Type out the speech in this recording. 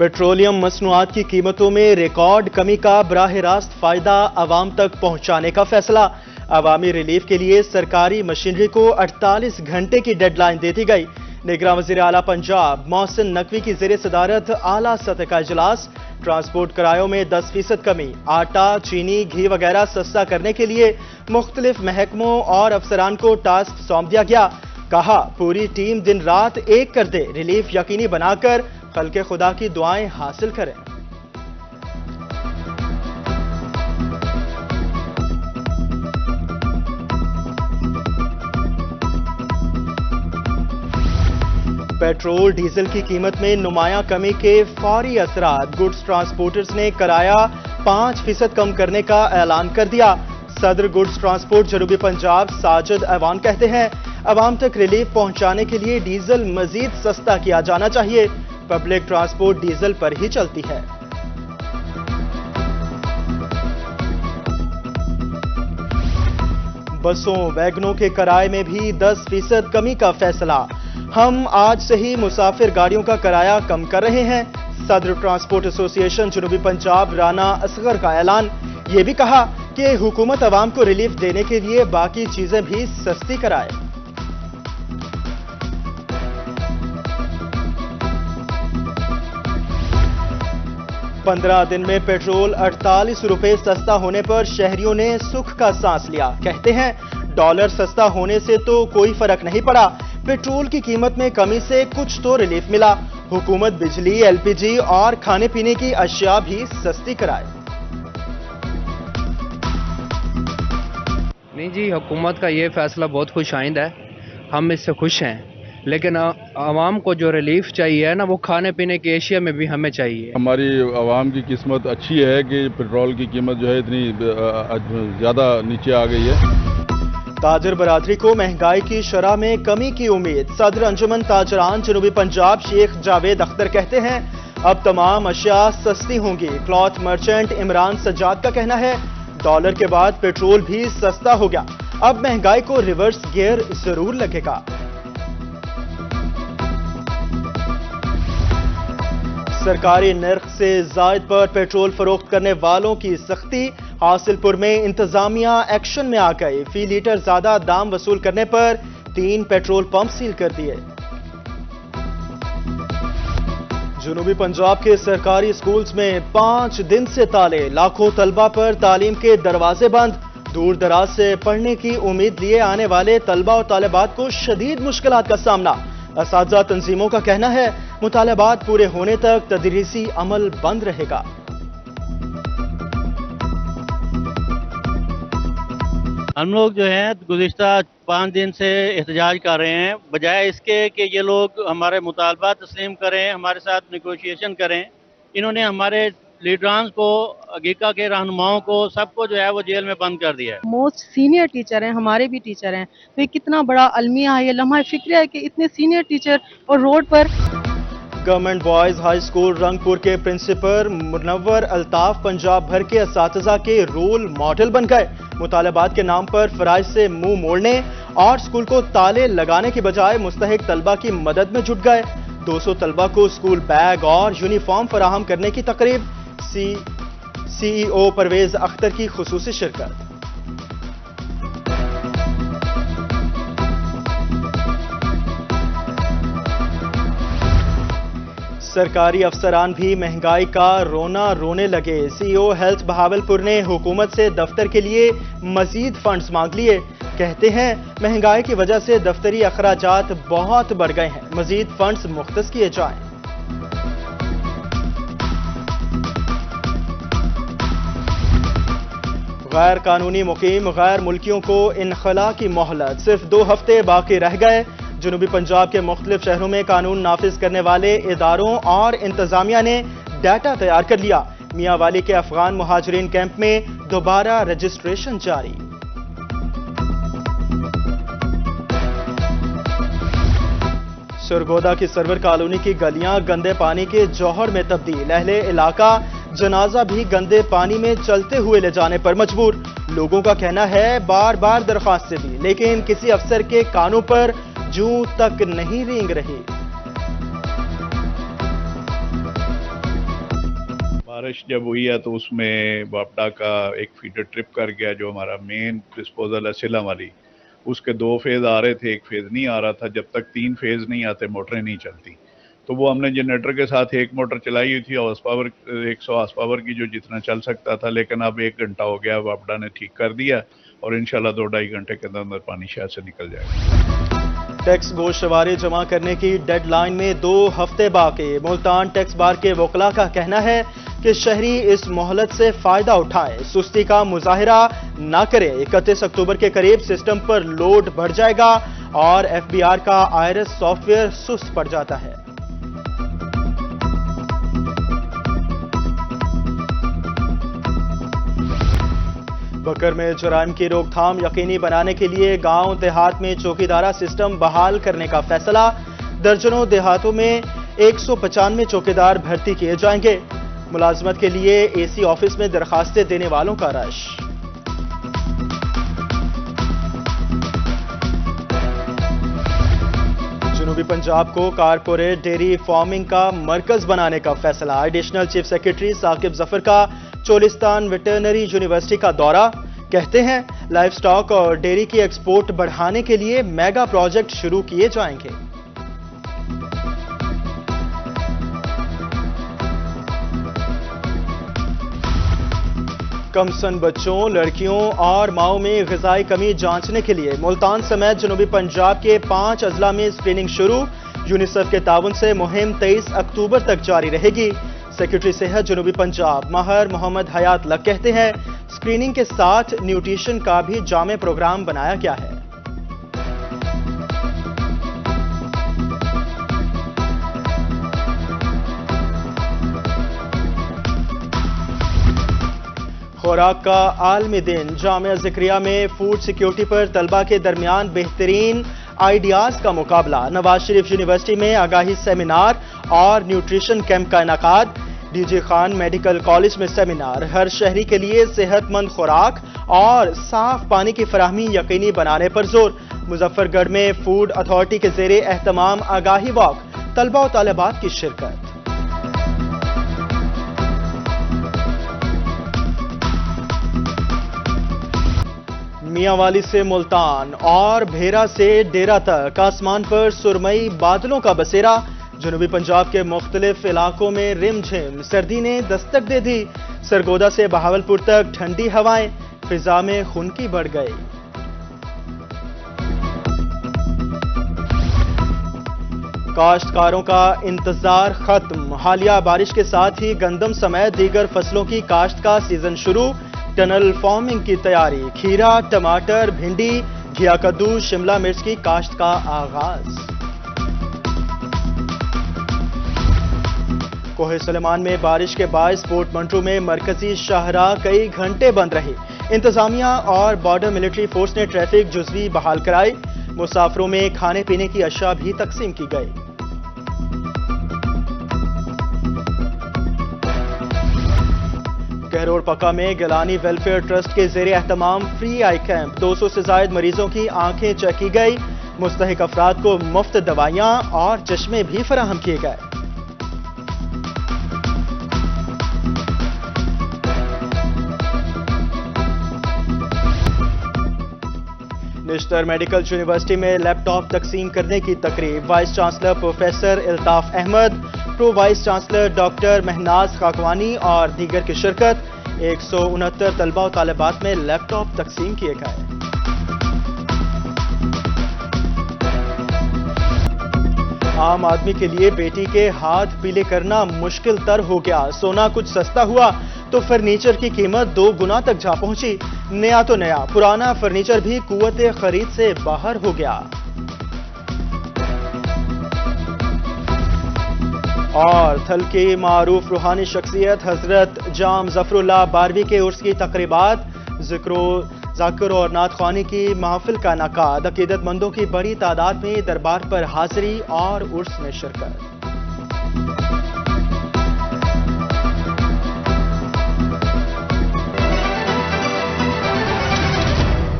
Petroleum मसनूआत की कीमतों में रिकॉर्ड कमी का बराह रास्त फायदा आवाम तक पहुंचाने का फैसला। अवामी रिलीफ के लिए सरकारी मशीनरी को 48 घंटे की डेडलाइन दे दी गई। निगरान वज़ीर आला पंजाब मोहसिन नकवी की ज़ेर सदारत आला सतह का इजलास। ट्रांसपोर्ट किरायों में 10% कमी। आटा, चीनी, घी वगैरह सस्ता करने के लिए मुख्तलिफ महकमों और अफसरान को टास्क सौंप दिया गया। कहा, पूरी टीम दिन रात एक कर दे, रिलीफ यकीनी बनाकर खल्के खुदा की दुआएं हासिल करें। पेट्रोल डीजल की कीमत में नुमायां कमी के फौरी असरात। गुड्स ट्रांसपोर्टर्स ने किराया 5% कम करने का ऐलान कर दिया। सदर गुड्स ट्रांसपोर्ट जनूबी पंजाब साजिद ऐवान कहते हैं, अवाम तक रिलीफ पहुंचाने के लिए डीजल मजीद सस्ता किया जाना चाहिए। पब्लिक ट्रांसपोर्ट डीजल पर ही चलती है। बसों वैगनों के किराए में भी 10% कमी का फैसला। हम आज से ही मुसाफिर गाड़ियों का किराया कम कर रहे हैं। सदर ट्रांसपोर्ट एसोसिएशन जनूबी पंजाब राना असगर का ऐलान। ये भी कहा कि हुकूमत अवाम को रिलीफ देने के लिए बाकी चीजें भी सस्ती कराए। पंद्रह दिन में पेट्रोल 48 रुपए सस्ता होने पर शहरियों ने सुख का सांस लिया। कहते हैं, डॉलर सस्ता होने से तो कोई फर्क नहीं पड़ा, पेट्रोल की कीमत में कमी से कुछ तो रिलीफ मिला। हुकूमत बिजली, एलपीजी और खाने पीने की अशिया भी सस्ती कराए। नहीं जी, हुकूमत का ये फैसला बहुत खुश आइंद है, हम इससे खुश हैं, लेकिन आवाम को जो रिलीफ चाहिए है ना, वो खाने पीने की एशिया में भी हमें चाहिए। हमारी आवाम की किस्मत अच्छी है कि पेट्रोल की कीमत जो है इतनी ज़्यादा नीचे आ गई है। ताजर बरादरी को महंगाई की शरह में कमी की उम्मीद। सदर अंजुमन ताजरान जनूबी पंजाब शेख जावेद अख्तर कहते हैं, अब तमाम अशिया सस्ती होंगी। क्लॉथ मर्चेंट इमरान सज्जाद का कहना है, डॉलर के बाद पेट्रोल भी सस्ता हो गया, अब महंगाई को रिवर्स गियर जरूर लगेगा। सरकारी नर्ख से जायद पर पेट्रोल फरोख्त करने वालों की सख्ती। हासिलपुर में इंतजामिया एक्शन में आ गई। फी लीटर ज्यादा दाम वसूल करने पर 3 पेट्रोल पंप सील कर दिए। जनूबी पंजाब के सरकारी स्कूल्स में 5 दिन से ताले। लाखों तलबा पर तालीम के दरवाजे बंद। दूर दराज से पढ़ने की उम्मीद लिए आने वाले तलबा और तालिबात को शदीद मुश्किलात का सामना। असातिज़ा तंजीमों का कहना है, मुतालबात पूरे होने तक तदरीसी अमल बंद रहेगा। हम लोग जो हैं गुज़िश्ता 5 दिन से एहतजाज कर रहे हैं, बजाय इसके कि ये लोग हमारे मुतालबा तस्लीम करें, हमारे साथ नेगोशिएशन करें। इन्होंने हमारे लीडरान को, अगीका के रहनुमाओं को, सबको जो है वो जेल में बंद कर दिया है। मोस्ट सीनियर टीचर हैं, हमारे भी टीचर हैं, तो ये कितना बड़ा अलमिया है, ये लम्हा फिक्र है कि इतने सीनियर टीचर और रोड पर। Government boys high school Rangpur के प्रिंसिपल मुनव्वर अल्ताफ पंजाब भर के असातिज़ा के रोल मॉडल बन गए। मुतालबात के नाम पर फराइज से मुंह मोड़ने और स्कूल को ताले लगाने की बजाय मुस्तहिक तलबा की मदद में जुट गए। 200 तलबा को स्कूल बैग और यूनिफॉर्म फराहम करने की तकरीब। सीईओ परवेज अख्तर की खुसूसी शिरकत। सरकारी अफसरान भी महंगाई का रोना रोने लगे। सीईओ हेल्थ बहावलपुर ने हुकूमत से दफ्तर के लिए मजीद फंड्स मांग लिए। कहते हैं, महंगाई की वजह से दफ्तरी अखराजात बहुत बढ़ गए हैं, मजीद फंड्स मुख्तस किए जाएं। गैर कानूनी मुकीम गैर मुल्कियों को इनखला की मोहलत। सिर्फ 2 हफ्ते बाकी रह गए। जनूबी पंजाब के मुख्तलिफ शहरों में कानून नाफिज करने वाले इदारों और इंतजामिया ने डाटा तैयार कर लिया। मियांवाली के अफगान मुहाजिरीन कैंप में दोबारा रजिस्ट्रेशन जारी। सरगोदा की सरवर कॉलोनी की गलियां गंदे पानी के जौहर में तब्दील। अहले इलाका जनाजा भी गंदे पानी में चलते हुए ले जाने पर मजबूर। लोगों का कहना है, बार बार दरख्वास्तें दी, लेकिन किसी अफसर के कानों पर जूं तक नहीं रेंग रही। بارش جب ہوئی ہے تو اس میں واپڈا کا ایک فیڈر ٹرپ کر گیا، جو ہمارا مین ڈسپوزل ہے سلم والی، اس کے 2 فیز آ رہے تھے، ایک فیز نہیں آ رہا تھا. جب تک 3 فیز نہیں آتے موٹریں نہیں چلتی. تو وہ ہم نے جنریٹر کے ساتھ ایک موٹر چلائی ہوئی تھی، ہارس پاور 100 ہارس پاور کی، جو جتنا چل سکتا تھا. لیکن اب 1 گھنٹہ ہو گیا، واپڈا نے ٹھیک کر دیا اور انشاءاللہ 2-2.5 گھنٹے کے اندر پانی شہر سے نکل جائے گا. ٹیکس گوشوارے جمع کرنے کی ڈیڈ لائن میں 2 ہفتے باقی. ملتان ٹیکس بار کے وکلاء کا کہنا ہے کہ شہری اس مہلت سے فائدہ اٹھائیں، سستی کا مظاہرہ نہ کریں. 31 اکتوبر کے قریب سسٹم پر لوڈ بڑھ جائے گا اور FBR کا آئرس سافٹ ویئر سست پڑ جاتا ہے. بکر میں جرائم کی روک تھام یقینی بنانے کے لیے گاؤں دیہات میں چوکیدارہ سسٹم بحال کرنے کا فیصلہ. درجنوں دیہاتوں میں 195 چوکیدار بھرتی کیے جائیں گے. ملازمت کے لیے AC آفس میں درخواستیں دینے والوں کا رش. جنوبی پنجاب کو کارپوریٹ ڈیری فارمنگ کا مرکز بنانے کا فیصلہ. ایڈیشنل چیف سیکرٹری ثاقب ظفر کا چولستان ویٹرنری یونیورسٹی کا دورہ. کہتے ہیں لائف سٹاک اور ڈیری کی ایکسپورٹ بڑھانے کے لیے میگا پروجیکٹ شروع کیے جائیں گے. کمسن بچوں، لڑکیوں اور ماؤں میں غذائی کمی جانچنے کے لیے ملتان سمیت جنوبی پنجاب کے 5 اضلاع میں اسکریننگ شروع. یونیسیف کے تعاون سے مہم 23 اکتوبر تک جاری رہے گی. سیکرٹری صحت جنوبی پنجاب ماہر محمد حیات لق کہتے ہیں اسکریننگ کے ساتھ نیوٹریشن کا بھی جامع پروگرام بنایا گیا ہے. خوراک کا عالمی دن. جامعہ ذکریہ میں فوڈ سیکیورٹی پر طلبہ کے درمیان بہترین آئیڈیاز کا مقابلہ. نواز شریف یونیورسٹی میں آگاہی سیمینار اور نیوٹریشن کیمپ کا انعقاد. DG خان میڈیکل کالج میں سیمینار. ہر شہری کے لیے صحت مند خوراک اور صاف پانی کی فراہمی یقینی بنانے پر زور. مظفر گڑھ میں فوڈ اتھارٹی کے زیر اہتمام آگاہی واک. طلبہ و طالبات کی شرکت. میاں والی سے ملتان اور بھیرا سے ڈیرہ تک آسمان پر سرمئی بادلوں کا بسیرا. جنوبی پنجاب کے مختلف علاقوں میں رم جھم سردی نے دستک دے دی. سرگودا سے بہاولپور تک ٹھنڈی ہوائیں. فضا میں خنکی بڑھ گئی. کاشتکاروں کا انتظار ختم. حالیہ بارش کے ساتھ ہی گندم سمیت دیگر فصلوں کی کاشت کا سیزن شروع. ٹنل فارمنگ کی تیاری. کھیرا، ٹماٹر، بھنڈی، گھیا کدو، شملہ مرچ کی کاشت کا آغاز. کوہ سلیمان میں بارش کے باعث پورٹ منٹرو میں مرکزی شاہراہ کئی گھنٹے بند رہی. انتظامیہ اور بارڈر ملٹری فورس نے ٹریفک جزوی بحال کرائی. مسافروں میں کھانے پینے کی اشیاء بھی تقسیم کی گئی. کہرور پکا میں گیلانی ویلفیئر ٹرسٹ کے زیر اہتمام فری آئی کیمپ. 200 سے زائد مریضوں کی آنکھیں چیک کی گئی. مستحق افراد کو مفت دوائیاں اور چشمے بھی فراہم کیے گئے. نشتر میڈیکل یونیورسٹی میں لیپ ٹاپ تقسیم کرنے کی تقریب. Vice chancellor professor Altaf Ahmad, pro vice chancellor doctor Mahnaz Khakwani اور دیگر کی شرکت. 169 طلبہ و طالبات میں لیپ ٹاپ تقسیم کیے گئے. عام آدمی کے لیے بیٹی کے ہاتھ پیلے کرنا مشکل تر ہو گیا. سونا کچھ سستا ہوا تو فرنیچر کی قیمت 2 گنا تک جا پہنچی. نیا تو نیا، پرانا فرنیچر بھی قوت خرید سے باہر ہو گیا. اور تھل کی معروف روحانی شخصیت حضرت جام ظفر اللہ باروی کے عرس کی تقریبات. ذکر اور نعت خوانی کی محفل کا انعقاد. عقیدت مندوں کی بڑی تعداد میں دربار پر حاضری اور عرس میں شرکت.